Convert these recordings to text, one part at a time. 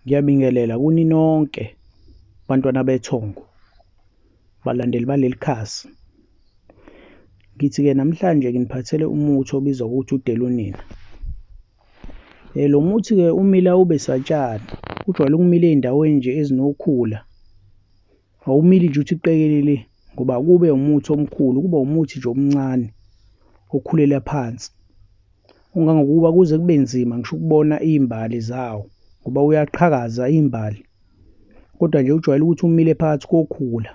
Ngiyabingelela kuni nonke bantwana bethongo, balandeli baleli khasi. Ngithi-ke namhlanje nginiphathele umuthi obizwa ukuthi UDELUNINA. Lo muthi-ke umila ube satshani, ujwayele ukumila ey'ndaweni nje ezinokhula. Awumili nje uthi qekelele ngoba kube umuthi omkhulu, kuba umuthi nje omncane okhulela phansi. Ungangokuba kuze kube nzima ngisho ukubona iy'mbali zawo ngoba uyaqhakaza imbali, kodwa nje ujwayele ukuthi umile phakathi kokhula.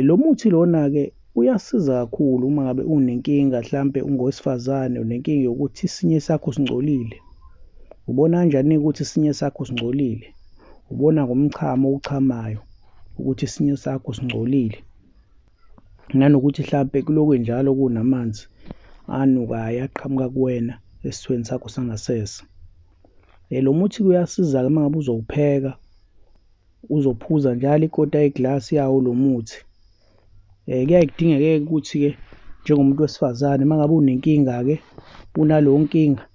Lo muthi lona-ke uyasiza kakhulu uma ngabe unenkinga, hlampe ungowesifazane unenkinga yokuthi isinye sakho singcolile. Ubona kanjani ukuthi isinye sakho singcolile? Ubona ngomchamo owuchamayo ukuthi isinye sakho singcolile, nanokuthi hlampe kulokwe njalo kunamanzi anukayo aqhamuka kuwena esithweni sakho sangasese. Lo muthi uyasiza-ke uma ngabe uzowupheka, uzophuza njalo ikota yeglasi yawo lo muthi. Kuyaye kudingeke-ke ukuthi-ke njengomuntu wesifazane uma ngabe unenkinga-ke, unaleyo nkinga,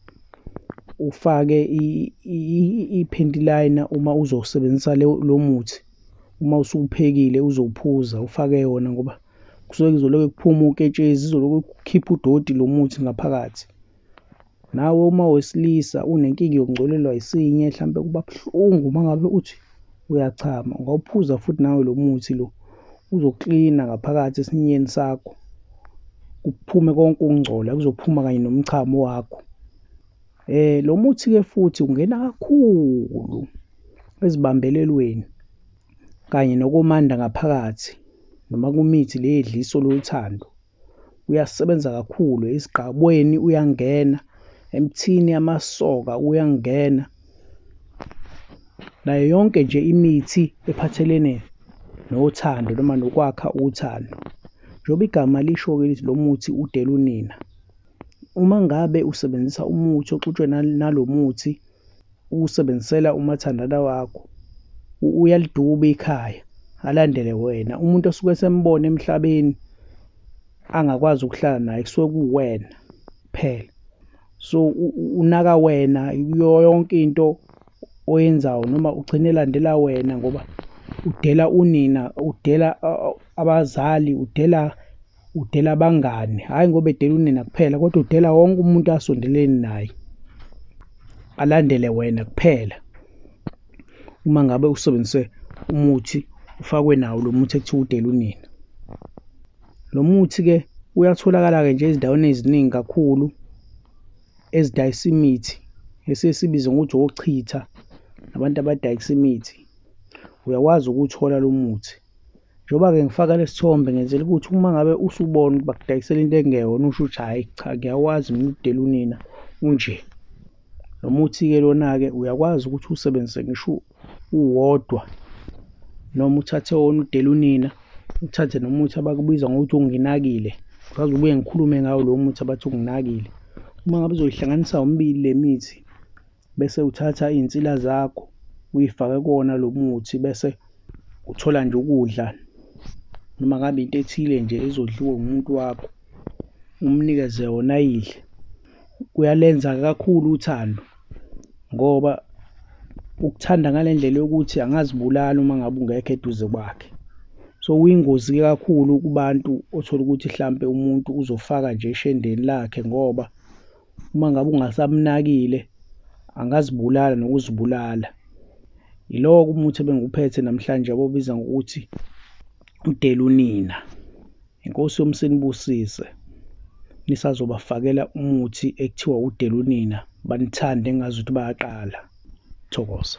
ufake i-panty liner uma uzosebenzisa lo muthi. Uma usuwuphekile uzowuphuza ufake yona ngoba kusuke kuzoloke kuphuma uketshezi, izoloku kukhipha udoti lo muthi ngaphakathi. Nawe uma wesilisa unenkinga yokungcolelwa isinye, hlampe kuba buhlungu uma ngabe uthi uyachama, ungawuphuza futhi nawe lo muthi lo, uzoklina ngaphakathi esinyeni sakho, kuphume konke ukungcola, kuzophuma kanye nomchamo wakho. Lo muthi-ke futhi ungena kakhulu ezibambelelweni kanye nokomanda ngaphakathi, noma kumithi le yedliso lothando. Uyasebenza kakhulu, esigqabweni uyangena, emithini yamasoka uyangena, nayo yonke nje imithi ephathelene nothando noma nokwakha uthando. Njengoba igama lisho-ke lithi lo muthi UDELUNINA. Uma ngabe usebenzisa umuthi oxutshwe nalo muthi, uwusebenzisela umathandana wakho, uyaliduba ikhaya, alandele wena. Umuntu osuke sembona emhlabeni angakwazi ukuhlala naye kusuke kuwena kuphela. So unaka wena kuyo yonke into oyenzayo, noma ugcine elandela wena ngoba udela unina, udela abazali, udela abangani, hhayi ngoba edela unina kuphela, kodwa udela wonke umuntu asondelene naye, alandele wena kuphela. Uma ngabe usebenzise umuthi ufakwe nawo lo muthi ekuthiwa UDELUNINA. Lo muthi-ke uyatholakala-ke nje ezindaweni eziningi kakhulu ezidayisa imithi, esesibiza ngokuthi ochitha, nabantu abadayisa imithi. Uyakwazi ukuwuthola lo muthi. Njengoba-ke ngifaka lesi sithombe ngenzela ukuthi uma ngabe usubona ukuthi bakudayisela into ekungeyona, usho ukuthi hhayi cha, ngiyawazi mina UDELUNINA unje. Lo muthi-ke lona-ke uyakwazi ukuthi usebenzise ngisho uwodwa, noma uthathe wona UDELUNINA, uthathe nomuthi abakubiza ngokuthi unginakile. Ngikaze ubuye ngikhulume ngawo lo muthi abathi unginakile. Uma ngabe uzoyihlanganisa yomibili le mithi, bese uthatha iy'nsila zakho uyifake kuwona lo muthi, bese uthola nje ukudla noma ngabe into ethile nje ezodliwa umuntu wakho, umnikeze yona ayidle. Kuyalenza kakhulu uthando ngoba ukuthanda ngale ndlela yokuthi angazibulala uma ngabe ungekho eduze kwakhe. So uyingozi-ke kakhulu kubantu othola ukuthi hlampe umuntu uzofaka nje eshendeni lakhe ngoba uma ngabe ungasamnakile angazibulala nokuzibulala. Yilowo-ke umuthi ebenguphethe namhlanje abawubiza ngokuthi UDELUNINA. Inkosi yomsenibusise, nisazobafakela umuthi ekuthiwa UDELUNINA, banithande engazuthi bayaqala. Thokoza.